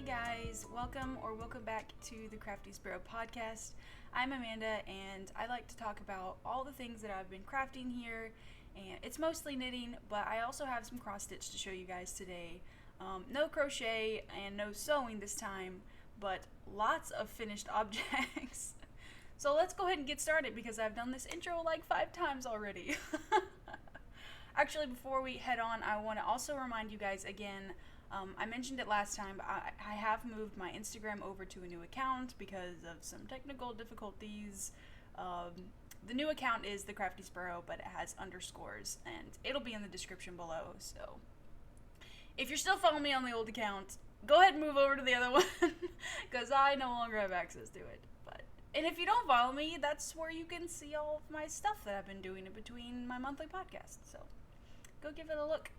Hey guys, welcome back to the Crafting Sparrow Podcast. I'm Amanda and I like to talk about all the things that I've been crafting here, and it's mostly knitting, but I also have some cross stitch to show you guys today. No crochet and no sewing this time, but lots of finished objects. So let's go ahead and get started because I've done this intro like 5 times already. Actually, before we head on, I want to also remind you guys again, I mentioned it last time, but I have moved my Instagram over to a new account because of some technical difficulties. The new account is the Crafty Sparrow, but it has underscores, and it'll be in the description below. So if you're still following me on the old account, go ahead and move over to the other one because I no longer have access to it. And if you don't follow me, that's where you can see all of my stuff that I've been doing in between my monthly podcasts. So go give it a look.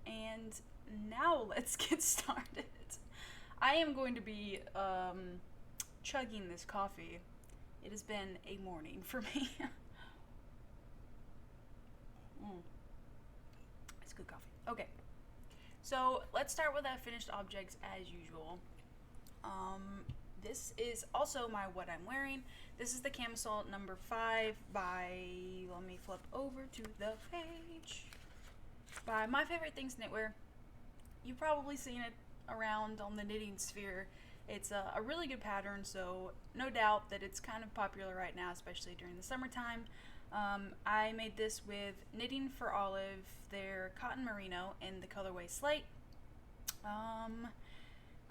And now let's get started. I am going to be chugging this coffee. It has been a morning for me. It's good coffee. Okay. So let's start with our finished objects as usual. This is also my what I'm wearing. This is the Camisole number 5 by, let me flip over to the page, by My Favorite Things Knitwear. You've probably seen it around on the knitting sphere. It's a really good pattern, so no doubt that it's kind of popular right now, especially during the summertime. I made this with Knitting for Olive, their cotton merino in the colorway Slate.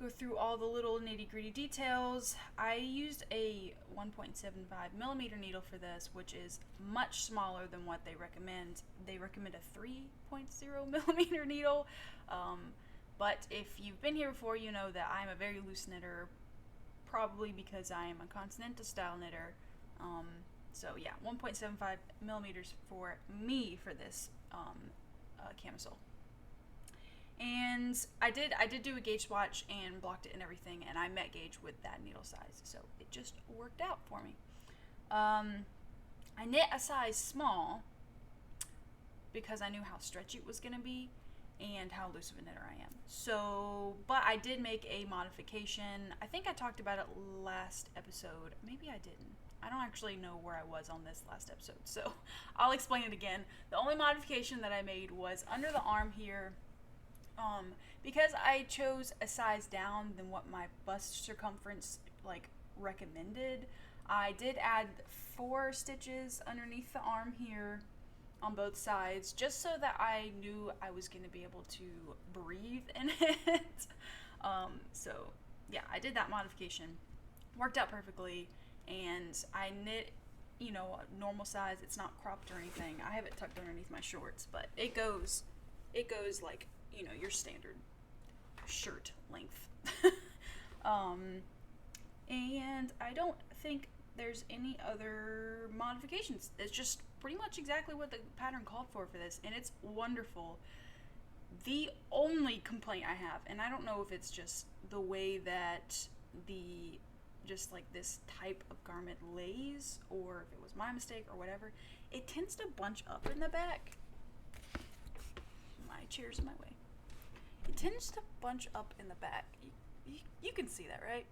Go through all the little nitty-gritty details. I used a 1.75mm needle for this, which is much smaller than what they recommend. They recommend a 3.0mm needle, but if you've been here before, you know that I'm a very loose knitter, probably because I am a continental style knitter. So yeah, 1.75mm for me for this camisole. And I did do a gauge swatch and blocked it and everything, and I met gauge with that needle size, so it just worked out for me. I knit a size small because I knew how stretchy it was going to be and how loose of a knitter I am. So, but I did make a modification. I think I talked about it last episode. Maybe I didn't. I don't actually know where I was on this last episode, so I'll explain it again. The only modification that I made was under the arm here. Because I chose a size down than what my bust circumference recommended, I did add 4 stitches underneath the arm here on both sides, just so that I knew I was going to be able to breathe in it. So yeah, I did that modification. Worked out perfectly, and I knit, a normal size. It's not cropped or anything. I have it tucked underneath my shorts, but it goes like, your standard shirt length. And I don't think there's any other modifications. It's just pretty much exactly what the pattern called for this, and it's wonderful. The only complaint I have, and I don't know if it's just the way that this type of garment lays, or if it was my mistake or whatever, it tends to bunch up in the back. My chair's in my way. It tends to bunch up in the back. You can see that, right?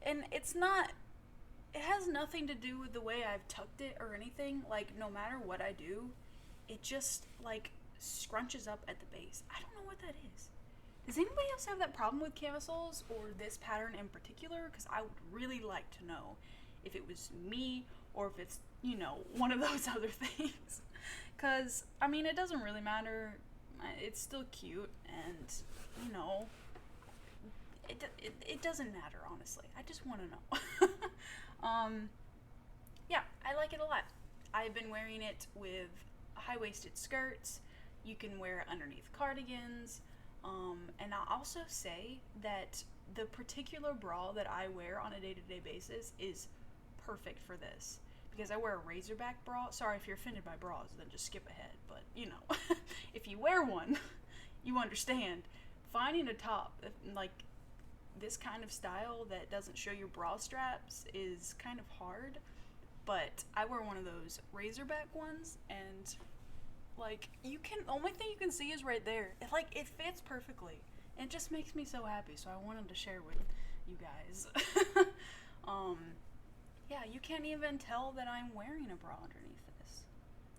And it has nothing to do with the way I've tucked it or anything. No matter what I do, it just, scrunches up at the base. I don't know what that is. Does anybody else have that problem with camisoles or this pattern in particular? Because I would really like to know if it was me or if it's, one of those other things. Because, it doesn't really matter. It's still cute, and it doesn't matter, honestly. I just want to know. Yeah, I like it a lot. I've been wearing it with high-waisted skirts. You can wear it underneath cardigans, and I'll also say that the particular bra that I wear on a day-to-day basis is perfect for this. Because I wear a razorback bra. Sorry if you're offended by bras, then just skip ahead. But, if you wear one, you understand. Finding a top, this kind of style that doesn't show your bra straps is kind of hard. But I wear one of those razorback ones, and, the only thing you can see is right there. It fits perfectly. And it just makes me so happy, so I wanted to share with you guys. Yeah, you can't even tell that I'm wearing a bra underneath this.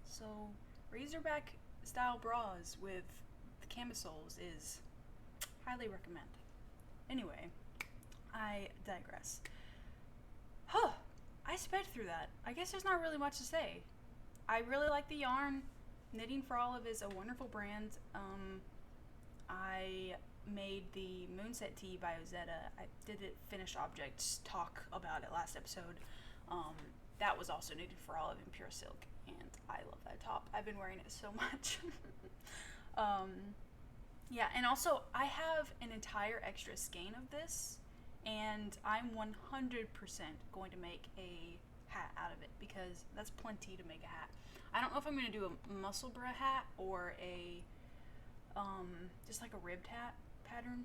So, Razorback style bras with camisoles is highly recommend. Anyway, I digress. I sped through that. I guess there's not really much to say. I really like the yarn. Knitting for Olive is a wonderful brand. I made the Moonset Tee by Ozetta. I did it finished objects talk about it last episode. That was also knitted for Olive in pure silk, and I love that top. I've been wearing it so much. Yeah, and also I have an entire extra skein of this, and I'm 100% going to make a hat out of it, because that's plenty to make a hat. I don't know if I'm going to do a muscle bra hat or a just like a ribbed hat pattern,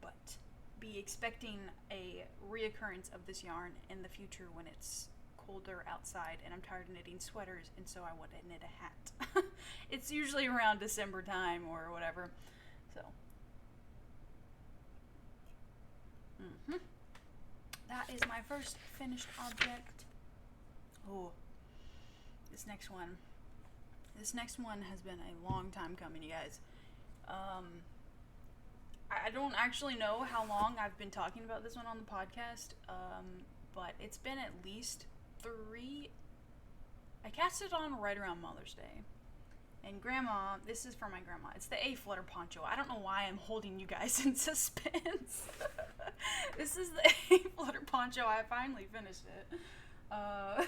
but be expecting a reoccurrence of this yarn in the future when it's colder outside and I'm tired of knitting sweaters, and so I want to knit a hat. It's usually around December time or whatever, so that is my first finished object. Oh, this next one has been a long time coming, you guys. I don't actually know how long I've been talking about this one on the podcast, but it's been at least 3. I cast it on right around Mother's Day. And Grandma, this is for my grandma. It's the Aflutter Poncho. I don't know why I'm holding you guys in suspense. This is the Aflutter Poncho. I finally finished it. Let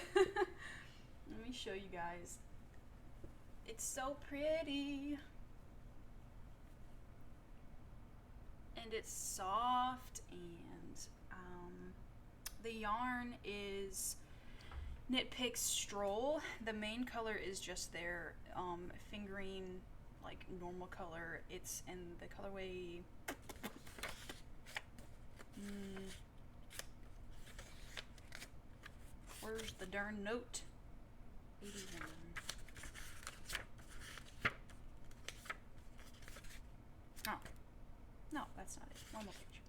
me show you guys. It's so pretty. And it's soft, and the yarn is Knitpicks Stroll. The main color is just their fingering, like, normal color. It's in the colorway where's the darn note? 81. Oh. No, that's not it. One more page.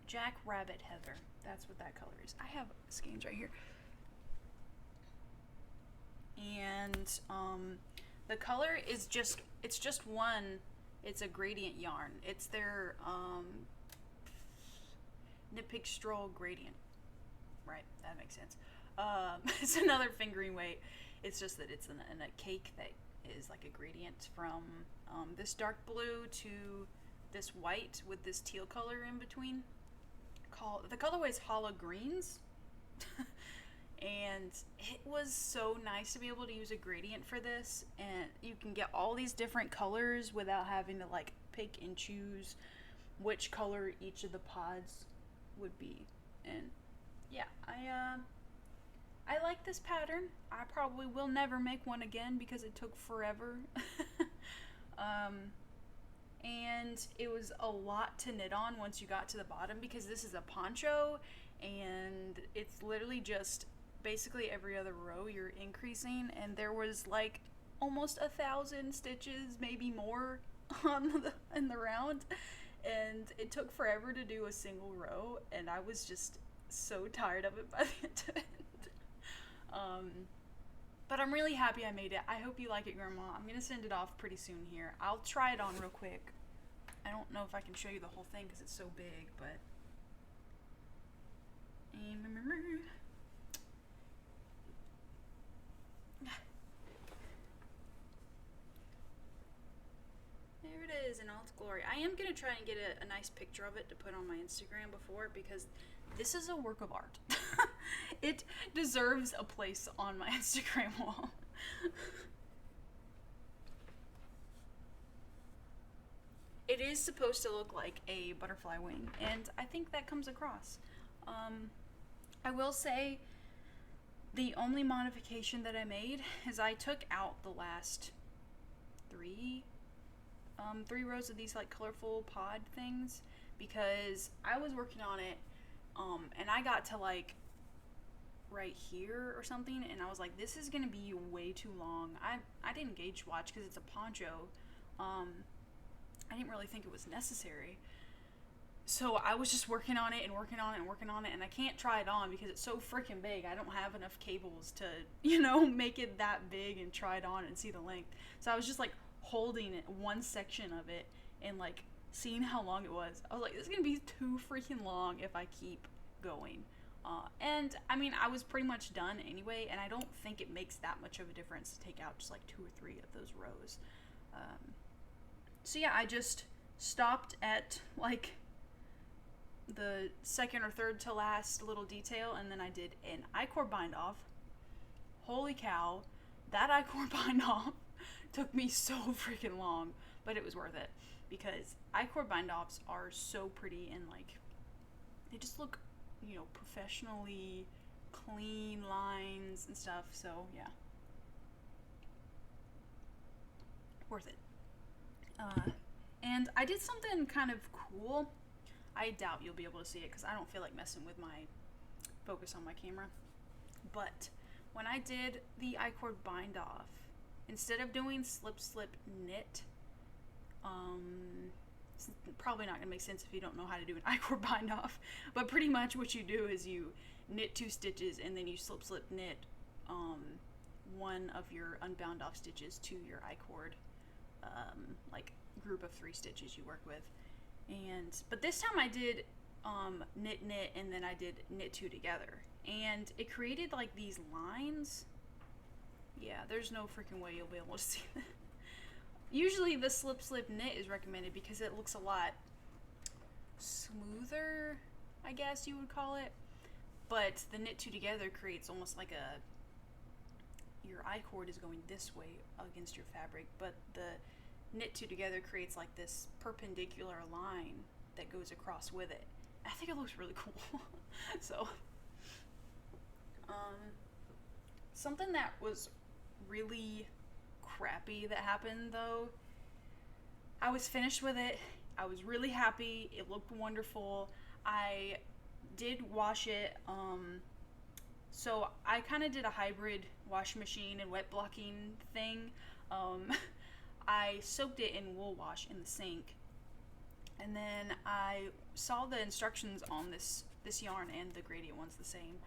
Jack Rabbit Heather. That's what that color is. I have skeins right here. And the color is it's just one. It's a gradient yarn. It's their Knitpicks Stroll gradient. Right, that makes sense. It's another fingering weight. It's just that it's in a cake that is like a gradient from this dark blue to this white with this teal color in between. The colorway is Hollow Greens. And it was so nice to be able to use a gradient for this, and you can get all these different colors without having to like pick and choose which color each of the pods would be. And yeah, I like this pattern. I probably will never make one again because it took forever. And it was a lot to knit on once you got to the bottom, because this is a poncho and it's literally just basically every other row you're increasing, and there was like almost 1,000 stitches, maybe more, in the round, and it took forever to do a single row, and I was just so tired of it by the end of it. But I'm really happy I made it. I hope you like it, Grandma. I'm gonna send it off pretty soon here. I'll try it on real quick. I don't know if I can show you the whole thing because it's so big, but there it is in all its glory. I am going to try and get a nice picture of it to put on my Instagram before, because this is a work of art. It deserves a place on my Instagram wall. It is supposed to look like a butterfly wing, and I think that comes across. I will say the only modification that I made is I took out the last three rows of these like colorful pod things, because I was working on it and I got to like right here or something, and I was like, this is gonna be way too long. I didn't gauge watch because it's a poncho. I didn't really think it was necessary. So I was just working on it and working on it and working on it, and I can't try it on because it's so freaking big. I don't have enough cables to, make it that big and try it on and see the length. So I was just like holding it, one section of it, and like seeing how long it was. I was like, this is gonna be too freaking long if I keep going. And I mean, I was pretty much done anyway, and I don't think it makes that much of a difference to take out just like 2 or 3 of those rows. So yeah, I just stopped at like the second or third to last little detail, and then I did an I-cord bind off. Holy cow, that I-cord bind off took me so freaking long, but it was worth it because I-cord bind offs are so pretty, and like they just look, professionally clean lines and stuff. So yeah, worth it. And I did something kind of cool. I doubt you'll be able to see it because I don't feel like messing with my focus on my camera. But when I did the I-cord bind off, instead of doing slip knit, it's probably not gonna make sense if you don't know how to do an I-cord bind off, but pretty much what you do is you knit 2 stitches and then you slip knit one of your unbound off stitches to your I-cord like group of 3 stitches you work with. But this time I did knit and then I did knit 2 together, and it created like these lines. Yeah, there's no freaking way you'll be able to see that. Usually the slip knit is recommended because it looks a lot smoother, I guess you would call it, but the knit 2 together creates almost like your I-cord is going this way against your fabric, but the knit 2 together creates like this perpendicular line that goes across with it. I think it looks really cool. So something that was really crappy that happened though, I was finished with it. I was really happy. It looked wonderful. I did wash it. So I kind of did a hybrid wash machine and wet blocking thing. I soaked it in wool wash in the sink, and then I saw the instructions on this yarn, and the gradient one's the same.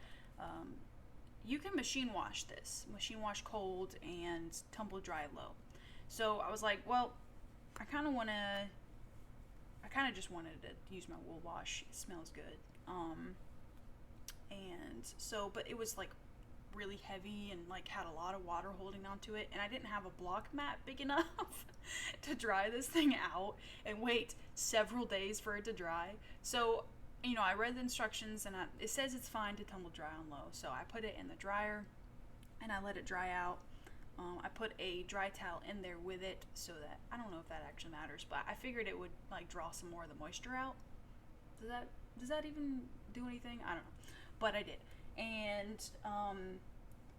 You can machine wash this, machine wash cold and tumble dry low. So I was like, well, I kind of just wanted to use my wool wash. It smells good. And so, but it was like really heavy and like had a lot of water holding onto it, and I didn't have a block mat big enough to dry this thing out and wait several days for it to dry. So I read the instructions, and it says it's fine to tumble dry on low, so I put it in the dryer and I let it dry out. I put a dry towel in there with it so that, I don't know if that actually matters, but I figured it would like draw some more of the moisture out. Does that even do anything? I don't know, but I did. And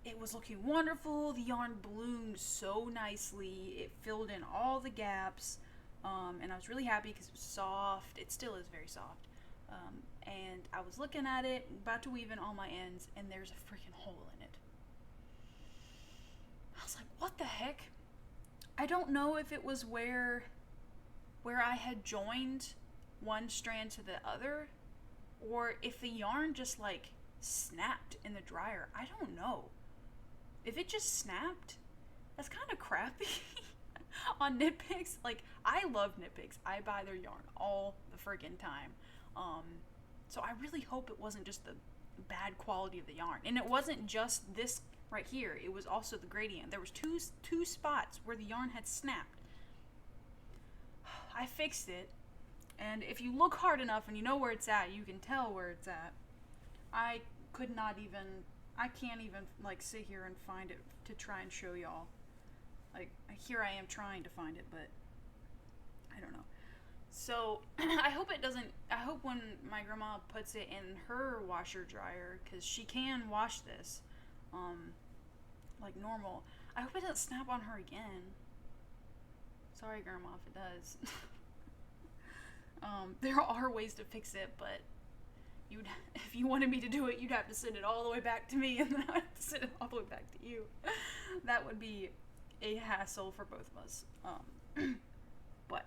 it was looking wonderful. The yarn bloomed so nicely. It filled in all the gaps, and I was really happy because it was soft. It still is very soft. And I was looking at it, about to weave in all my ends, and there's a freaking hole in it. I was like, what the heck? I don't know if it was where I had joined one strand to the other, or if the yarn just like snapped in the dryer. I don't know. If it just snapped, that's kind of crappy. On Knitpicks, like, I love Knitpicks. I buy their yarn all the friggin' time. So I really hope it wasn't just the bad quality of the yarn. And it wasn't just this right here. It was also the gradient. There was two spots where the yarn had snapped. I fixed it. And if you look hard enough and you know where it's at, you can tell where it's at. I can't even like sit here and find it to try and show y'all. Like, here I am trying to find it, but I don't know. So I hope when my grandma puts it in her washer dryer, because she can wash this like normal, I hope it doesn't snap on her again. Sorry, grandma, if it does. There are ways to fix it, but if you wanted me to do it, you'd have to send it all the way back to me, and then I'd have to send it all the way back to you. That would be a hassle for both of us. But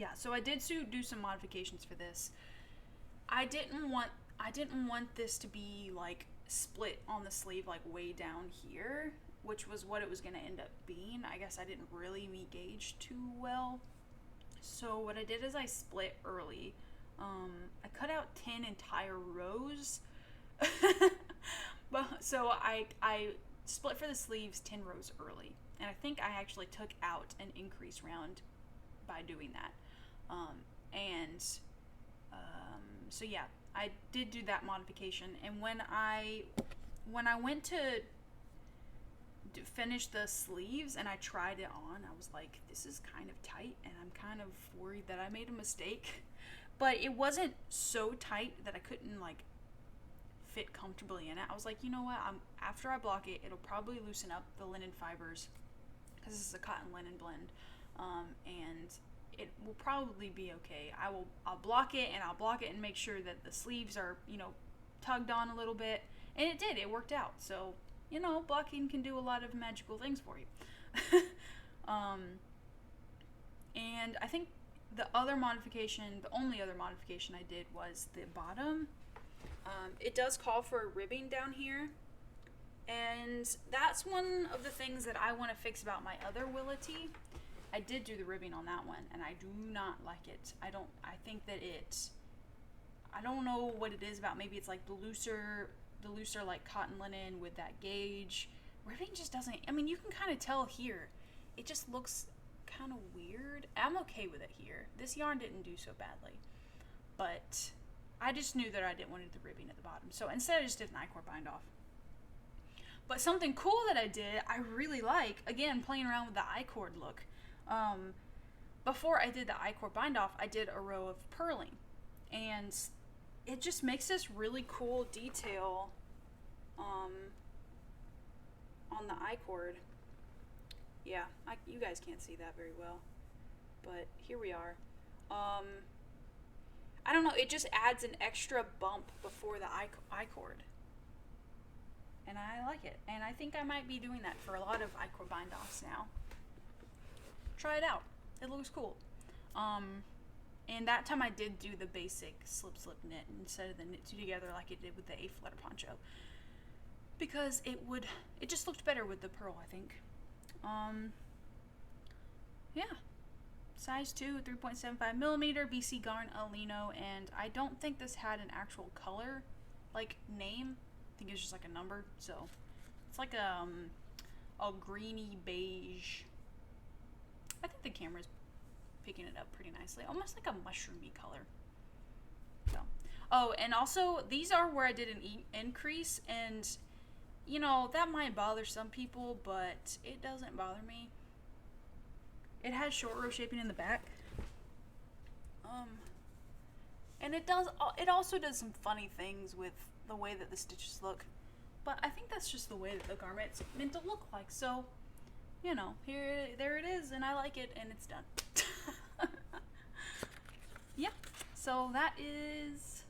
Yeah, so I did do some modifications for this. I didn't want this to be like split on the sleeve like way down here, which was what it was going to end up being. I guess I didn't really meet gauge too well. So what I did is I split early. I cut out 10 entire rows. So I split for the sleeves 10 rows early. And I think I actually took out an increase round by doing that. So yeah, I did do that modification. And when I went to finish the sleeves and I tried it on, I was like, this is kind of tight, and I'm kind of worried that I made a mistake. But it wasn't so tight that I couldn't like fit comfortably in it. I was like, you know what, after I block it, it'll probably loosen up the linen fibers, because this is a cotton linen blend, and it will probably be okay. I'll block it, and I'll block it and make sure that the sleeves are, you know, tugged on a little bit, and it did. It worked out. So, you know, blocking can do a lot of magical things for you. And I think the only other modification I did was the bottom. It does call for a ribbing down here, and that's one of the things that I want to fix about my other Willa Tee. I did do the ribbing on that one, and I do not like it. I think that I don't know what it is about. Maybe it's like the looser like cotton linen with that gauge. Ribbing just doesn't, I mean, you can kind of tell here. It just looks kind of weird. I'm okay with it here. This yarn didn't do so badly, but I just knew that I didn't want to do the ribbing at the bottom. So instead I just did an I-cord bind off. But something cool that I did, I really like, again, playing around with the I-cord look. Before I did the I-cord bind off, I did a row of purling, and it just makes this really cool detail on the I-cord. Yeah, you guys can't see that very well, but here we are. I don't know, it just adds an extra bump before the I-cord, and I like it, and I think I might be doing that for a lot of I-cord bind offs now. Try it out. It looks cool. And that time I did do the basic slip knit instead of the knit two together like it did with the Aflutter poncho, because it just looked better with the purl, I think. Yeah. Size 2, 3.75 millimeter, BC Garn Allino, and I don't think this had an actual color, like, name. I think it's just like a number, so it's like a greeny beige. I think the camera's picking it up pretty nicely, almost like a mushroomy color. So, oh, and also these are where I did an increase, and you know, that might bother some people, but it doesn't bother me. It has short row shaping in the back, and it also does some funny things with the way that the stitches look, but I think that's just the way that the garment's meant to look like. So, you know, there it is, and I like it, and it's done. Yeah, so that is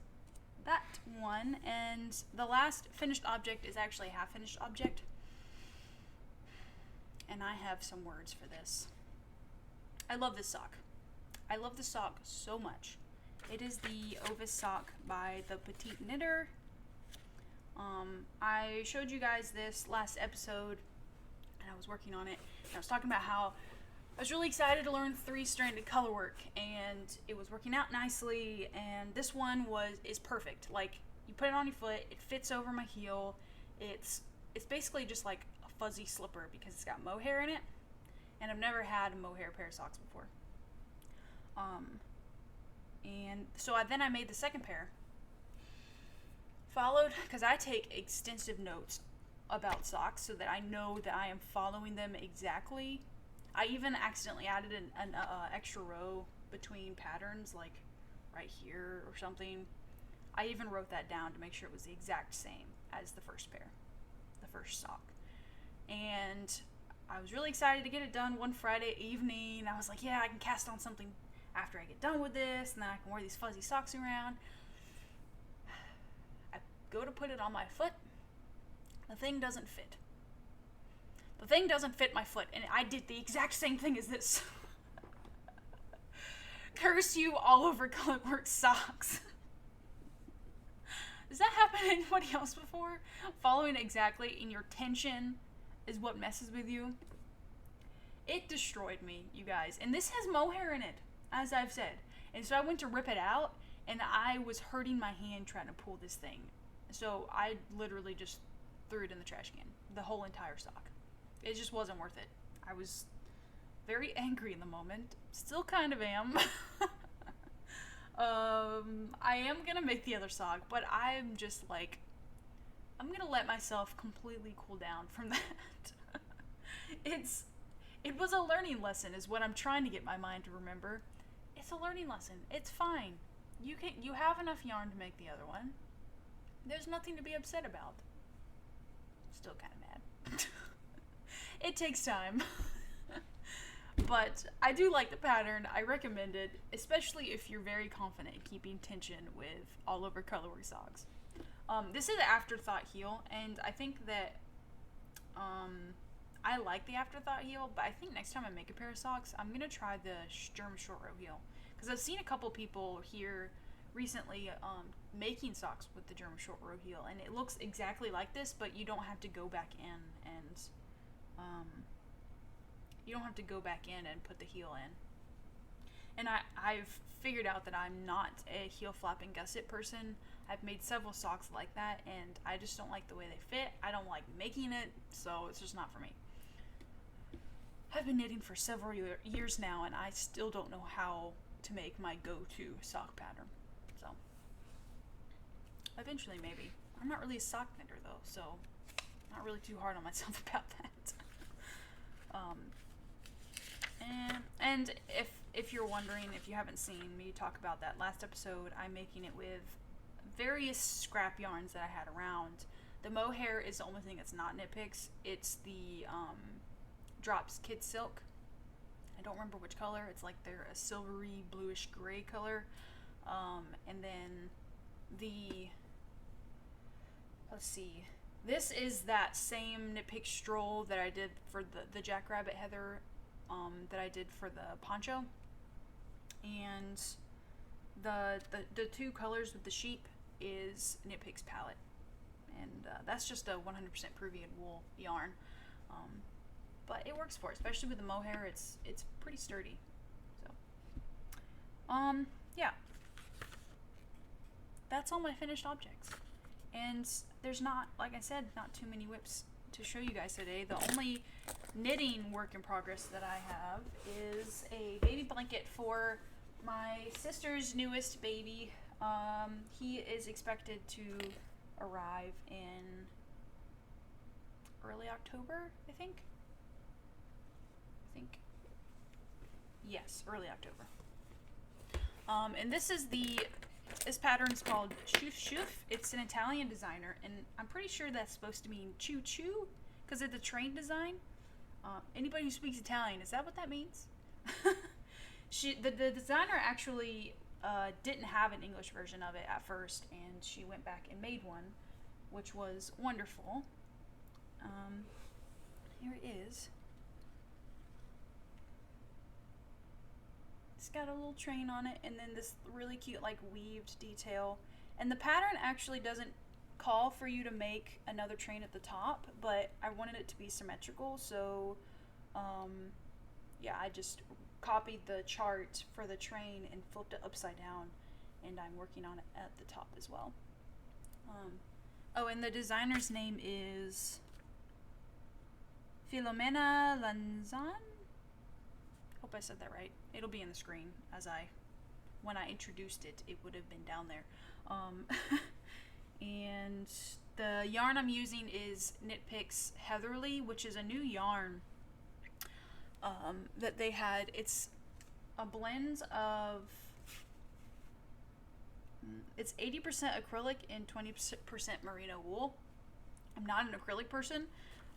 that one, and the last finished object is actually a half finished object, and I have some words for this. I love this sock. I love this sock so much. It is the Ovis sock by ThePetiteKnitter. I showed you guys this last episode, and I was working on it, and I was talking about how I was really excited to learn 3-stranded colorwork, and it was working out nicely, and this one is perfect. Like, you put it on your foot, it fits over my heel. It's basically just like a fuzzy slipper because it's got mohair in it, and I've never had a mohair pair of socks before. And so then I made the second pair. Followed, because I take extensive notes about socks so that I know that I am following them exactly. I even accidentally added an extra row between patterns, like right here or something. I even wrote that down to make sure it was the exact same as the first pair, the first sock. And I was really excited to get it done one Friday evening. I was like, yeah, I can cast on something after I get done with this, and then I can wear these fuzzy socks around. I go to put it on my foot. The thing doesn't fit. The thing doesn't fit my foot, and I did the exact same thing as this. Curse you all over Colorwork socks. Does that happen to anybody else before? Following exactly and your tension is what messes with you. It destroyed me, you guys. And this has mohair in it, as I've said. And so I went to rip it out, and I was hurting my hand trying to pull this thing. So I literally just threw it in the trash can. The whole entire sock. It just wasn't worth it. I was very angry in the moment. Still kind of am. I am gonna make the other sock, but I'm just like, I'm gonna let myself completely cool down from that. It was a learning lesson is what I'm trying to get my mind to remember. It's a learning lesson. It's fine. You have enough yarn to make the other one. There's nothing to be upset about. Still kind of mad. It takes time. But I do like the pattern. I recommend it, especially if you're very confident in keeping tension with all over colorway socks. This is an afterthought heel, and I think that I like the afterthought heel, but I think next time I make a pair of socks, I'm going to try the German short row heel. Because I've seen a couple people here recently making socks with the German short row heel, and it looks exactly like this, but you don't have to go back in and put the heel in. And I've figured out that I'm not a heel flapping gusset person. I've made several socks like that, and I just don't like the way they fit. I don't like making it, so it's just not for me. I've been knitting for several years now, and I still don't know how to make my go-to sock pattern. So, eventually maybe. I'm not really a sock knitter though, so not really too hard on myself about that. And if you're wondering, if you haven't seen me talk about that last episode, I'm making it with various scrap yarns that I had around. The mohair is the only thing that's not Knitpicks. It's the Drops Kid Silk. I don't remember which color. It's like they're a silvery bluish gray color. And then let's see. This is that same Knitpick Stroll that I did for the Jackrabbit Heather that I did for the Poncho. And the two colors with the sheep is Knitpicks palette. And that's just a 100% Peruvian wool yarn. But it works for it, especially with the mohair. It's pretty sturdy. So, yeah. That's all my finished objects. And there's not, like I said, not too many whips to show you guys today. The only knitting work in progress that I have is a baby blanket for my sister's newest baby. He is expected to arrive in early October, I think. Yes, early October. And this pattern is called Ciuf. It's an Italian designer, and I'm pretty sure that's supposed to mean choo choo because of the train design. Anybody who speaks Italian, is that what that means? The designer actually didn't have an English version of it at first, and she went back and made one, which was wonderful. Here it is. It's got a little train on it, and then this really cute like weaved detail. And the pattern actually doesn't call for you to make another train at the top, but I wanted it to be symmetrical, so yeah, I just copied the chart for the train and flipped it upside down, and I'm working on it at the top as well. Oh, and the designer's name is Filomena Lanzara. Hope I said that right. It'll be in the screen when I introduced it, it would have been down there. And the yarn I'm using is Knitpicks Heatherly, which is a new yarn that they had. It's a blend of, it's 80% acrylic and 20% merino wool. I'm not an acrylic person.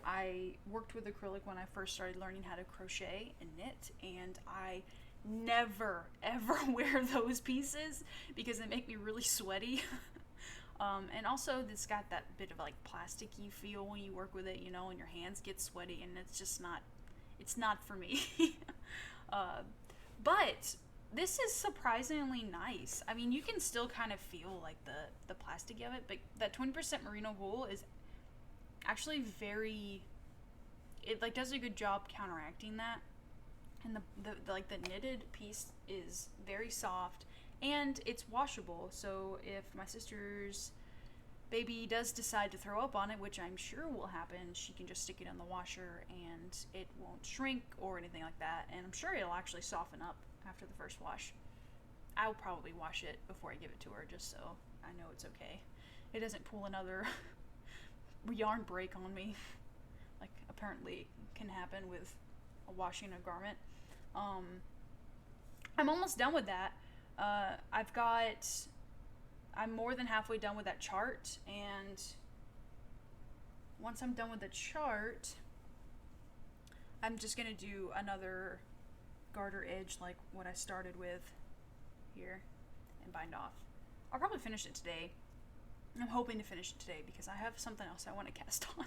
I worked with acrylic when I first started learning how to crochet and knit, and I never ever wear those pieces because they make me really sweaty. And also it's got that bit of like plasticky feel when you work with it, you know, and your hands get sweaty, and it's just not, it's not for me. But this is surprisingly nice. I mean, you can still kind of feel like the plastic of it, but that 20% merino wool is actually it like does a good job counteracting that. And the knitted piece is very soft, and it's washable. So if my sister's baby does decide to throw up on it, which I'm sure will happen, she can just stick it in the washer and it won't shrink or anything like that. And I'm sure it'll actually soften up after the first wash. I'll probably wash it before I give it to her, just so I know it's okay. It doesn't pull another yarn break on me, like apparently can happen with washing a garment. I'm almost done with that. I'm more than halfway done with that chart, and once I'm done with the chart, I'm just gonna do another garter edge like what I started with here and bind off. I'll probably finish it today. I'm hoping to finish it today because I have something else I want to cast on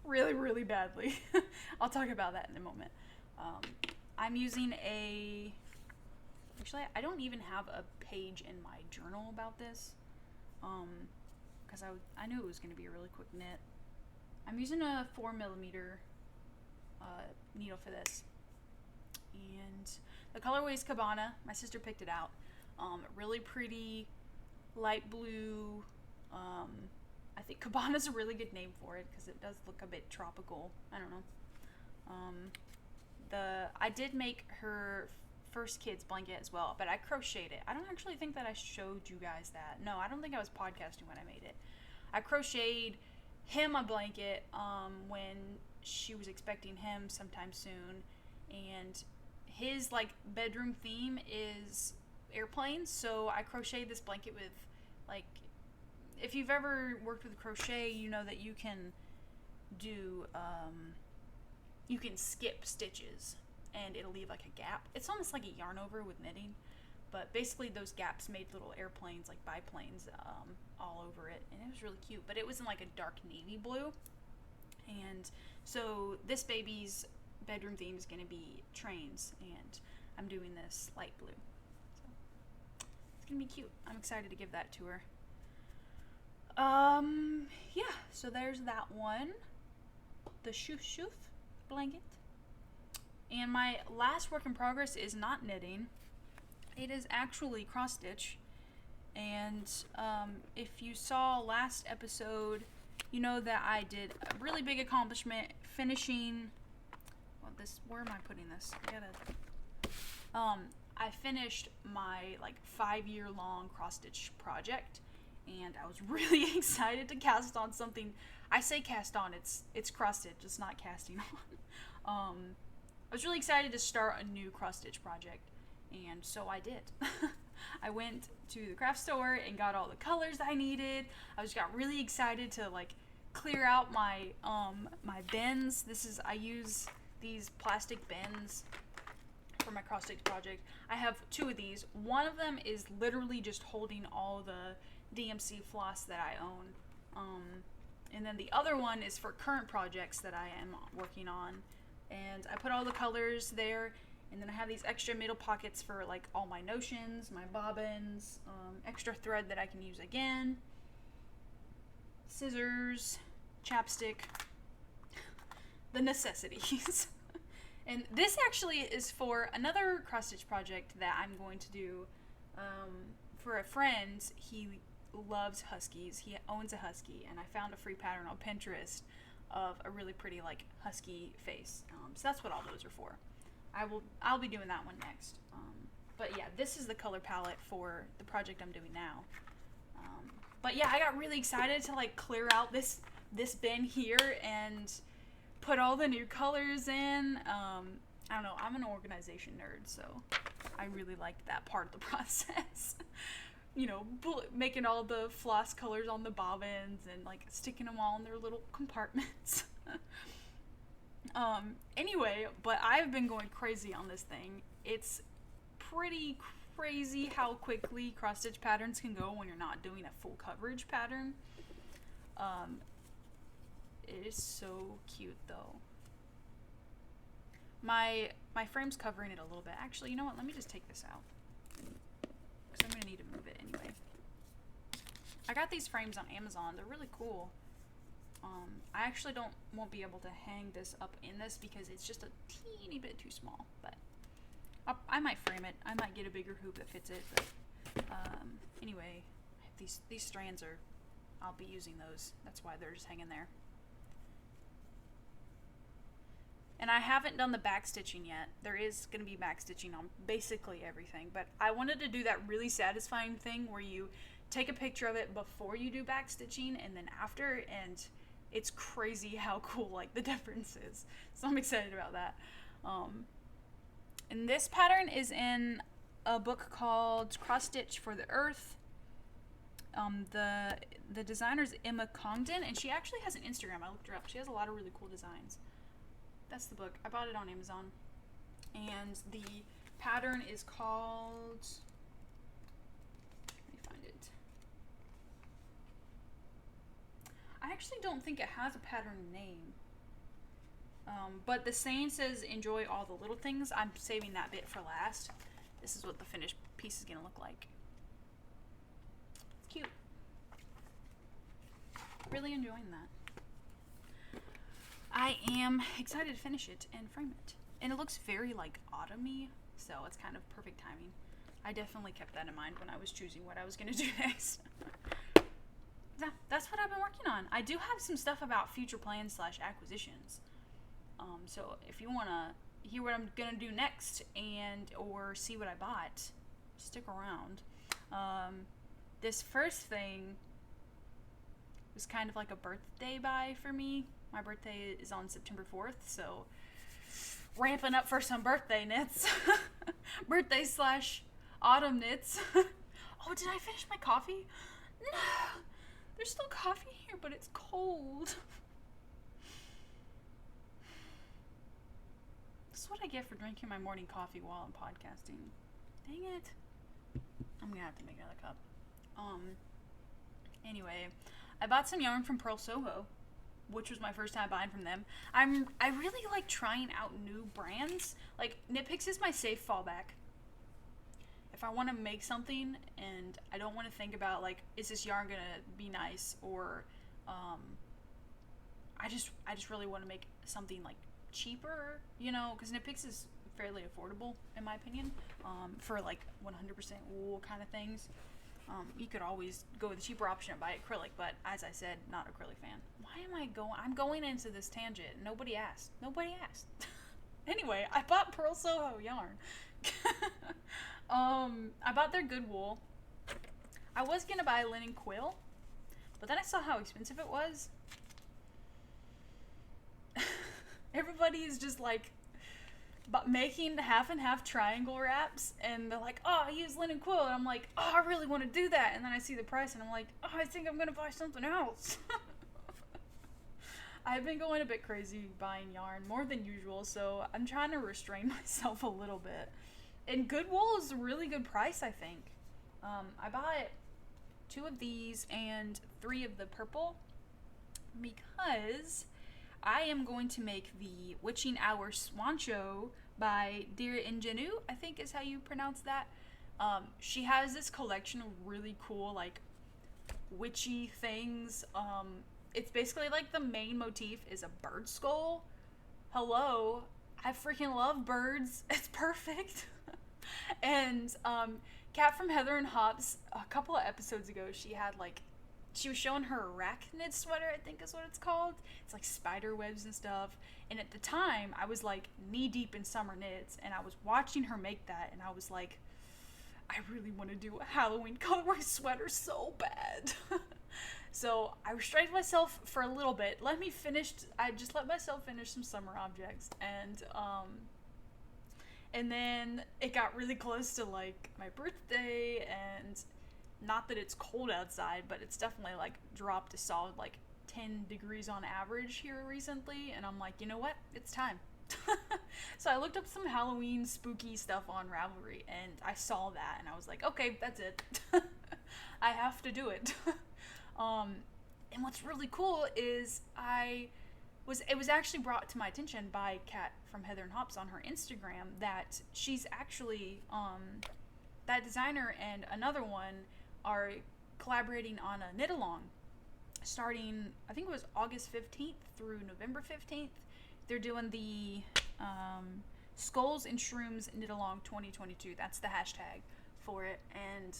really, really badly. I'll talk about that in a moment. I'm using actually, I don't even have a page in my journal about this, because I knew it was going to be a really quick knit. I'm using a 4mm needle for this, and the colorway is Cabana. My sister picked it out. Really pretty, light blue. I think Cabana's a really good name for it because it does look a bit tropical. I don't know. I did make her first kid's blanket as well, but I crocheted it. I don't actually think that I showed you guys that. No, I don't think I was podcasting when I made it. I crocheted him a blanket when she was expecting him sometime soon, and his like bedroom theme is airplanes, so I crocheted this blanket with, like, if you've ever worked with crochet, you know that you can do you can skip stitches and it'll leave like a gap. It's almost like a yarn over with knitting, but basically those gaps made little airplanes, like biplanes, all over it, and it was really cute. But it was in like a dark navy blue, and so this baby's bedroom theme is going to be trains, and I'm doing this light blue, so it's gonna be cute. I'm excited to give that to her. Yeah, so there's that one, the Ciuf blanket. And my last work in progress is not knitting. It is actually cross stitch. And if you saw last episode, you know that I did a really big accomplishment finishing. Where am I putting this? I finished my like 5-year-long cross stitch project, and I was really excited to cast on something. I say cast on, it's cross stitch, it's not casting on. I was really excited to start a new cross stitch project, and so I did. I went to the craft store and got all the colors I needed. I just got really excited to like clear out my my bins. I use these plastic bins for my cross stitch project. I have 2 of these. One of them is literally just holding all the DMC floss that I own, and then the other one is for current projects that I am working on. And I put all the colors there, and then I have these extra middle pockets for like all my notions, my bobbins, extra thread that I can use again, scissors, chapstick, the necessities. And this actually is for another cross stitch project that I'm going to do for a friend. He loves huskies. He owns a husky, and I found a free pattern on Pinterest of a really pretty like husky face. So that's what all those are for. I'll be doing that one next. But yeah, this is the color palette for the project I'm doing now. But yeah, I got really excited to like clear out this bin here and put all the new colors in. I don't know, I'm an organization nerd, so I really liked that part of the process. You know, making all the floss colors on the bobbins and like sticking them all in their little compartments. Anyway, but I've been going crazy on this thing. It's pretty crazy how quickly cross stitch patterns can go when you're not doing a full coverage pattern. It is so cute though. My frame's covering it a little bit. Actually, you know what? Let me just take this out. because I'm going to need to move it anyway. I got these frames on Amazon. They're really cool. I actually won't be able to hang this up in this because it's just a teeny bit too small, but I might frame it. I might get a bigger hoop that fits it, but anyway, these strands I'll be using those. That's why they're just hanging there. And I haven't done the back stitching yet. There is going to be back stitching on basically everything, but I wanted to do that really satisfying thing where you take a picture of it before you do back stitching and then after, and it's crazy how cool like the difference is. So I'm excited about that. And this pattern is in a book called Cross Stitch for the Earth. The designer's Emma Congdon, and she actually has an Instagram. I looked her up. She has a lot of really cool designs. That's the book. I bought it on Amazon. And the pattern is called... Let me find it. I actually don't think it has a pattern name. But the saying says, enjoy all the little things. I'm saving that bit for last. This is what the finished piece is going to look like. It's cute. Really enjoying that. I am excited to finish it and frame it. And it looks very like autumny, so it's kind of perfect timing. I definitely kept that in mind when I was choosing what I was going to do next. That's what I've been working on. I do have some stuff about future plans / acquisitions. So if you want to hear what I'm going to do next or see what I bought, stick around. This first thing was kind of like a birthday buy for me. My birthday is on September 4th, so ramping up for some birthday knits. Birthday / autumn knits. Oh, did I finish my coffee? No! There's still coffee here, but it's cold. This is what I get for drinking my morning coffee while I'm podcasting. Dang it. I'm gonna have to make another cup. Anyway, I bought some yarn from Purl Soho, which was my first time buying from them. I really like trying out new brands. Like, Knitpicks is my safe fallback. If I want to make something and I don't want to think about, like, is this yarn gonna be nice, or I just really want to make something like cheaper, you know, because Knitpicks is fairly affordable in my opinion, for like 100% wool kind of things. You could always go with the cheaper option and buy acrylic, but as I said, not acrylic fan. Why am I going? I'm going into this tangent. Nobody asked. Anyway, I bought Purl Soho yarn. I bought their good wool. I was gonna buy a linen quill, but then I saw how expensive it was. Everybody is just like making half and half triangle wraps, and they're like, oh, I use linen quill, and I'm like, oh, I really want to do that, and then I see the price and I'm like, oh, I think I'm gonna buy something else. I've been going a bit crazy buying yarn, more than usual, so I'm trying to restrain myself a little bit. And good wool is a really good price, I think. I bought 2 of these and 3 of the purple because I am going to make the Witching Hour Poncho by Dear Ingenue, I think is how you pronounce that. She has this collection of really cool, like, witchy things. It's basically like the main motif is a bird skull. Hello, I freaking love birds. It's perfect. And Kat from Heather and Hops, a couple of episodes ago, she was showing her arachnid sweater, I think is what it's called. It's like spider webs and stuff. And at the time, I was like knee deep in summer knits, and I was watching her make that, and I was like, I really want to do a Halloween colorway sweater so bad. So I restrained myself for a little bit. I just let myself finish some summer objects, and then it got really close to like my birthday, and not that it's cold outside, but it's definitely like dropped a solid like 10 degrees on average here recently, and I'm like, you know what, it's time. So I looked up some Halloween spooky stuff on Ravelry, and I saw that, and I was like, okay, that's it. I have to do it. And what's really cool is it was actually brought to my attention by Kat from Heather and Hops on her Instagram that she's actually that designer and another one are collaborating on a knit along starting, I think it was August 15th through November 15th. They're doing the Skulls and Shrooms Knit Along 2022. That's the hashtag for it. And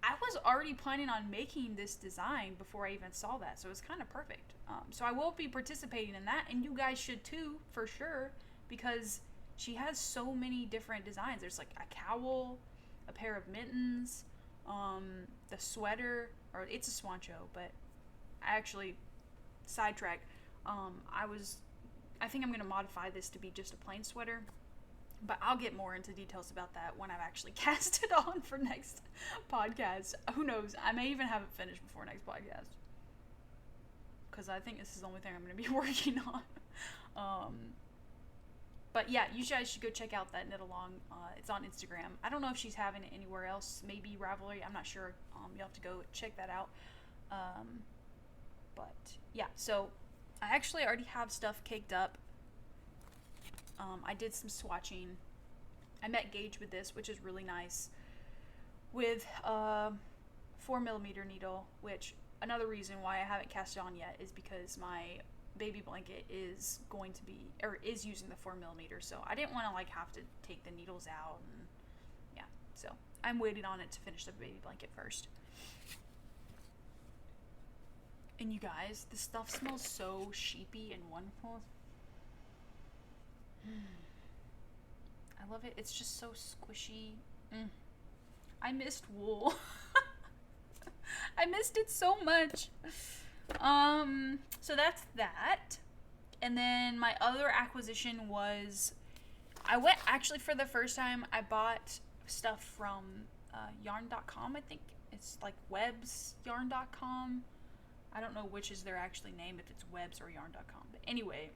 I was already planning on making this design before I even saw that, so it was kind of perfect. So I will be participating in that, and you guys should too, for sure, because she has so many different designs. There's like a cowl, a pair of mittens, the sweater, or it's a swancho, but I actually sidetracked. I think I'm going to modify this to be just a plain sweater, but I'll get more into details about that when I've actually cast it on for next podcast. Who knows? I may even have it finished before next podcast, because I think this is the only thing I'm going to be working on. But yeah, you guys should go check out that knit along. It's on Instagram. I don't know if she's having it anywhere else. Maybe Ravelry. I'm not sure. You'll have to go check that out. But yeah, so I actually already have stuff caked up. I did some swatching. I met Gage with this, which is really nice, with a 4mm needle, which another reason why I haven't cast it on yet is because my baby blanket is going to be, or is using the 4mm, so I didn't want to like have to take the needles out, and yeah, so I'm waiting on it to finish the baby blanket first. And you guys, this stuff smells so sheepy and wonderful. I love it. It's just so squishy. I missed wool. I missed it so much. So that's that. And then my other acquisition was, I went, actually for the first time, I bought stuff from yarn.com, I think. It's like websyarn.com. I don't know which is their actually name, if it's webs or yarn.com. But anyway,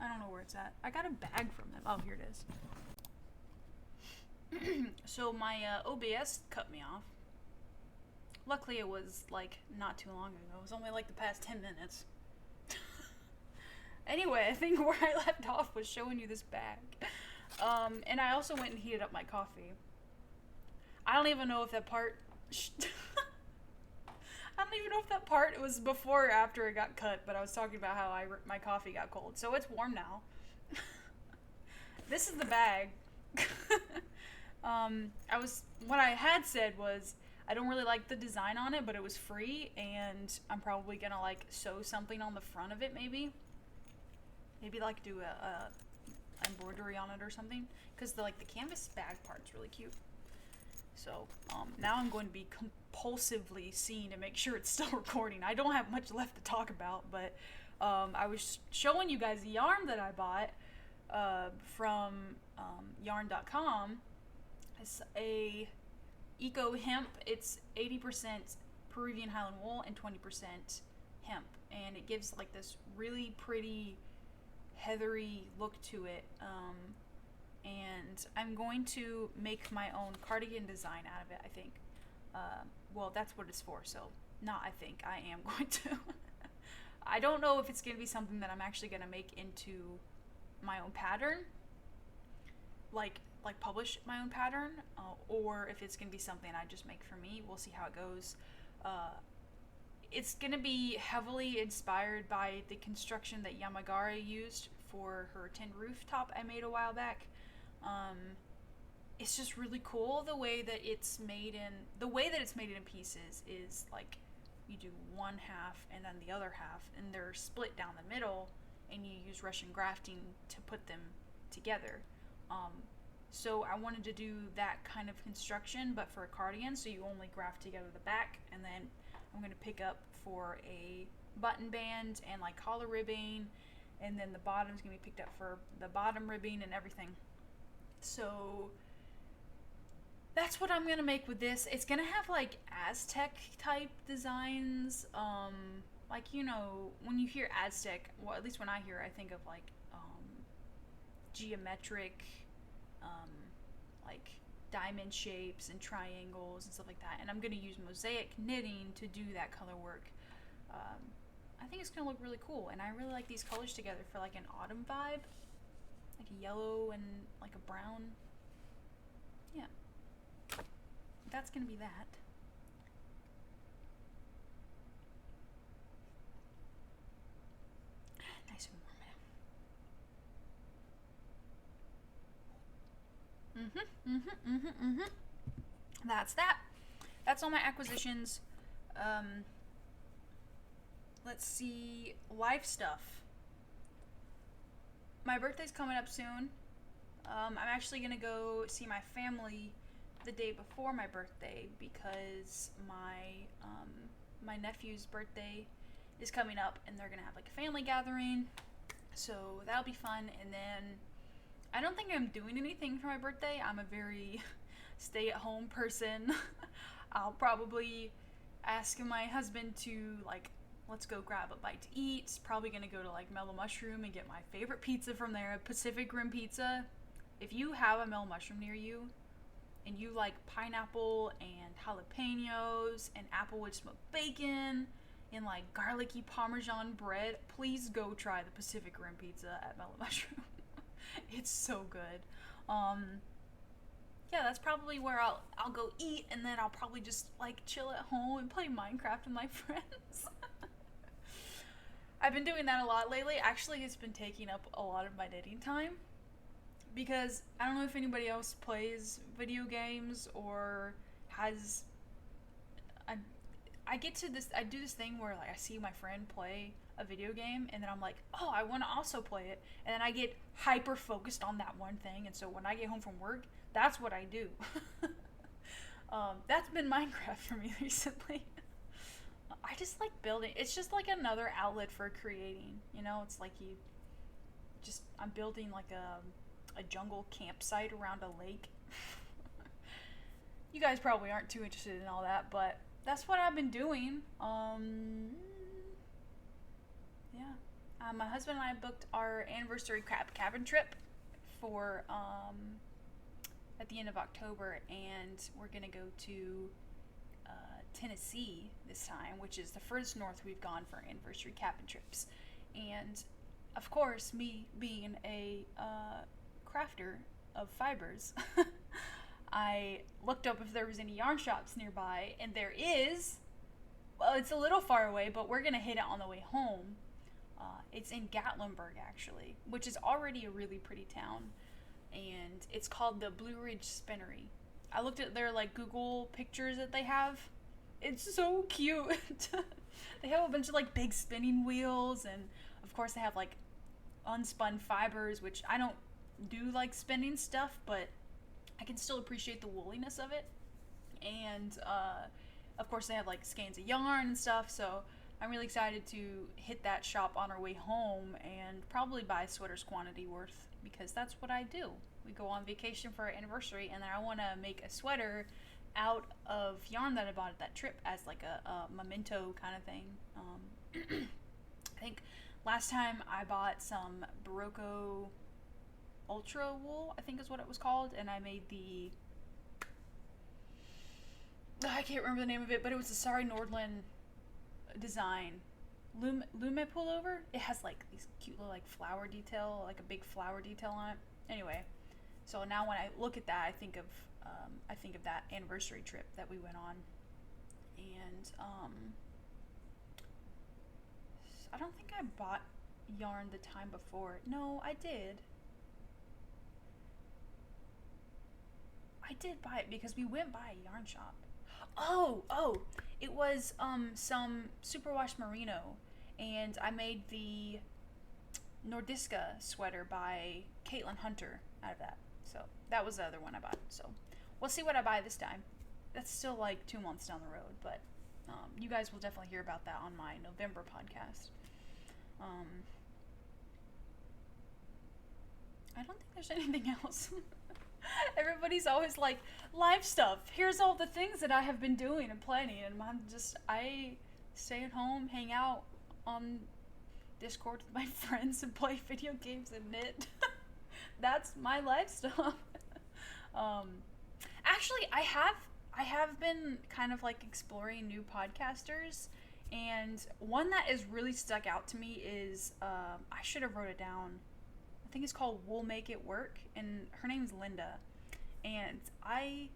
I don't know where it's at. I got a bag from them. Oh, here it is. So my OBS cut me off. Luckily it was like not too long ago. It was only like the past 10 minutes. Anyway, I think where I left off was showing you this bag. And I also went and heated up my coffee. I don't even know if that part I don't even know if that part was before or after it got cut, but I was talking about how my coffee got cold. So it's warm now. This is the bag. What I had said was I don't really like the design on it, but it was free, and I'm probably gonna like sew something on the front of it, maybe like do a embroidery on it or something, because the canvas bag part's really cute. So now I'm going to be compulsively seeing to make sure it's still recording. I don't have much left to talk about, but I was showing you guys the yarn that I bought from yarn.com. It's a eco hemp. It's 80% Peruvian Highland wool and 20% hemp, and it gives like this really pretty heathery look to it. And I'm going to make my own cardigan design out of it, I think. Well, that's what it's for, so not I think, I am going to. I don't know if it's going to be something that I'm actually going to make into my own pattern, like publish my own pattern, or if it's going to be something I just make for me. We'll see how it goes. It's going to be heavily inspired by the construction that Yamagara used for her tin rooftop I made a while back. It's just really cool the way that it's made in pieces is like you do one half and then the other half, and they're split down the middle, and you use Russian grafting to put them together. So I wanted to do that kind of construction, but for a cardigan, so you only graft together the back, and then I'm going to pick up for a button band and like collar ribbing, and then the bottom's going to be picked up for the bottom ribbing and everything. So that's what I'm going to make with this. It's going to have like Aztec type designs. Like, you know, when you hear Aztec, well, at least when I hear, I think of like geometric, like diamond shapes and triangles and stuff like that. And I'm going to use mosaic knitting to do that color work. I think it's going to look really cool. And I really like these colors together for like an autumn vibe. like a yellow and like a brown. Yeah. That's gonna be that. Nice and warm now. That's that. That's all my acquisitions. Let's see, life stuff. My birthday's coming up soon. I'm actually gonna go see my family the day before my birthday because my nephew's birthday is coming up and they're gonna have like a family gathering, so that'll be fun. And then I don't think I'm doing anything for my birthday. I'm a very stay-at-home person. I'll probably ask my husband to like, let's go grab a bite to eat. Probably gonna go to like Mellow Mushroom and get my favorite pizza from there, Pacific Rim Pizza. If you have a Mellow Mushroom near you and you like pineapple and jalapenos and applewood smoked bacon and like garlicky Parmesan bread, please go try the Pacific Rim Pizza at Mellow Mushroom. It's so good. Yeah, that's probably where I'll go eat, and then I'll probably just like chill at home and play Minecraft with my friends. I've been doing that a lot lately. Actually, it's been taking up a lot of my knitting time because I don't know if anybody else plays video games or has. I get to this. I do this thing where like I see my friend play a video game, and then I'm like, oh, I want to also play it, and then I get hyper focused on that one thing, and so when I get home from work, that's what I do. That's been Minecraft for me recently. I just like building. It's just like another outlet for creating, you know? It's like I'm building like a jungle campsite around a lake. You guys probably aren't too interested in all that, but that's what I've been doing. Yeah. My husband and I booked our anniversary cabin trip for at the end of October, and we're gonna go to Tennessee this time, which is the furthest north we've gone for anniversary cabin trips. And of course, me being a crafter of fibers, I looked up if there was any yarn shops nearby, and there is. Well, it's a little far away, but we're gonna hit it on the way home. It's in Gatlinburg, actually, which is already a really pretty town, and it's called the Blue Ridge Spinnery. I looked at their like Google pictures that they have. It's so cute. They have a bunch of like big spinning wheels, and of course they have like unspun fibers, which I don't do like spinning stuff, but I can still appreciate the wooliness of it. And of course they have like skeins of yarn and stuff, so I'm really excited to hit that shop on our way home and probably buy sweaters quantity worth, because that's what I do. We go on vacation for our anniversary, and then I want to make a sweater out of yarn that I bought at that trip as like a memento kind of thing. I think last time I bought some Barocco Ultra wool, I think is what it was called, and I made I can't remember the name of it, but it was a Sari Nordland design. Lume pullover. It has like these cute little like flower detail, like a big flower detail on it. Anyway, so now when I look at that, I think of that anniversary trip that we went on, and I don't think I bought yarn the time before. No, I did. I did buy it because we went by a yarn shop. Oh, it was some superwash merino, and I made the Nordiska sweater by Caitlin Hunter out of that. So that was the other one I bought. So we'll see what I buy this time. That's still like 2 months down the road, but you guys will definitely hear about that on my November podcast. I don't think there's anything else. Everybody's always like, live stuff. Here's all the things that I have been doing and planning, and I stay at home, hang out on Discord with my friends and play video games and knit. That's my life stuff. Actually, I have been kind of like exploring new podcasters, and one that is really stuck out to me is I should have wrote it down. I think it's called WOOLMAKETHISWORK, and her name's Linda. And I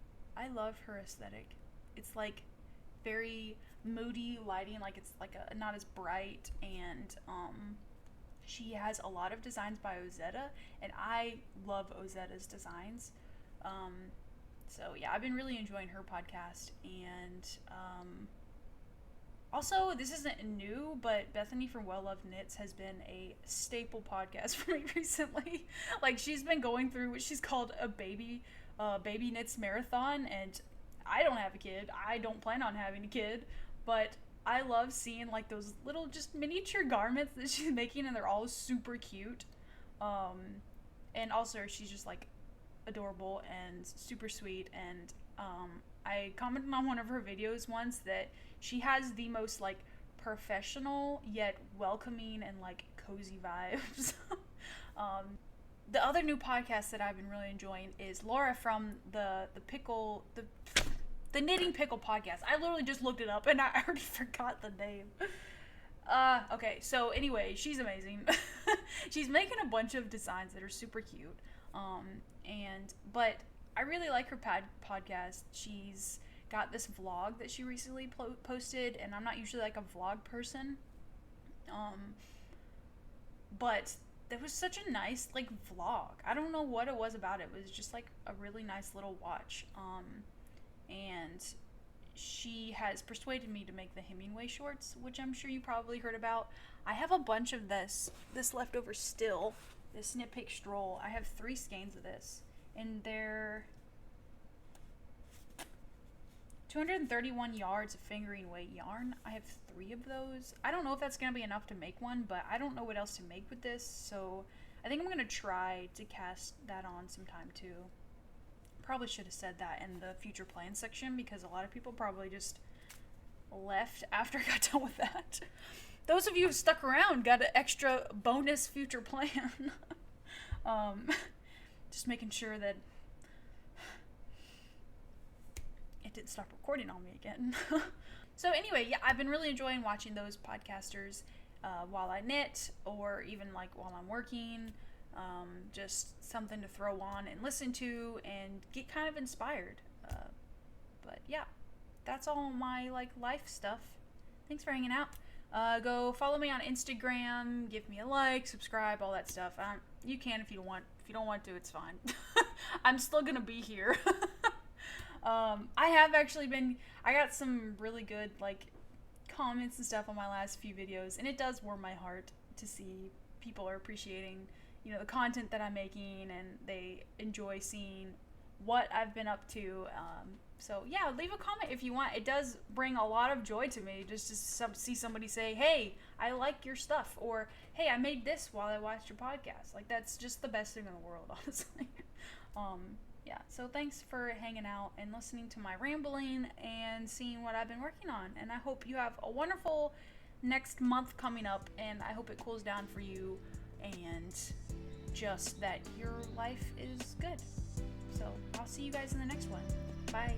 love her aesthetic. It's like very moody lighting, like it's like not as bright, and she has a lot of designs by Ozetta, and I love Ozetta's designs. So yeah, I've been really enjoying her podcast. And also, this isn't new, but Bethany from WellLovedKnits has been a staple podcast for me recently. Like, she's been going through what she's called a baby knits marathon, and I don't have a kid. I don't plan on having a kid, but I love seeing like those little just miniature garments that she's making, and they're all super cute. And also she's just like adorable and super sweet. And I commented on one of her videos once that she has the most like professional yet welcoming and like cozy vibes. The other new podcast that I've been really enjoying is Laura from the Knitting Pickle podcast. I literally just looked it up and I already forgot the name. Okay, so anyway, she's amazing. She's making a bunch of designs that are super cute. But I really like her podcast. She's got this vlog that she recently posted, and I'm not usually like a vlog person. But that was such a nice like vlog. I don't know what it was about it. It was just like a really nice little watch. And she has persuaded me to make the Hemingway shorts, which I'm sure you probably heard about. I have a bunch of this left over still, this Knitpick Stroll. I have 3 skeins of this, and they're 231 yards of fingering weight yarn. I have 3 of those. I don't know if that's going to be enough to make one, but I don't know what else to make with this, so I think I'm going to try to cast that on sometime too. Probably should have said that in the future plans section, because a lot of people probably just left after I got done with that. Those of you who stuck around got an extra bonus future plan. Just making sure that it didn't stop recording on me again. So anyway, yeah, I've been really enjoying watching those podcasters while I knit, or even like while I'm working. Just something to throw on and listen to and get kind of inspired. But yeah, that's all my like life stuff. Thanks for hanging out. Go follow me on Instagram, give me a like, subscribe, all that stuff. You can if you want. If you don't want to, it's fine. I'm still gonna be here. I got some really good like comments and stuff on my last few videos, and it does warm my heart to see people are appreciating, you know, the content that I'm making, and they enjoy seeing what I've been up to. So yeah, leave a comment if you want. It does bring a lot of joy to me just to see somebody say, hey, I like your stuff, or hey, I made this while I watched your podcast. Like, that's just the best thing in the world, honestly. Yeah, so thanks for hanging out and listening to my rambling and seeing what I've been working on. And I hope you have a wonderful next month coming up, and I hope it cools down for you, and just that your life is good. So I'll see you guys in the next one. Bye.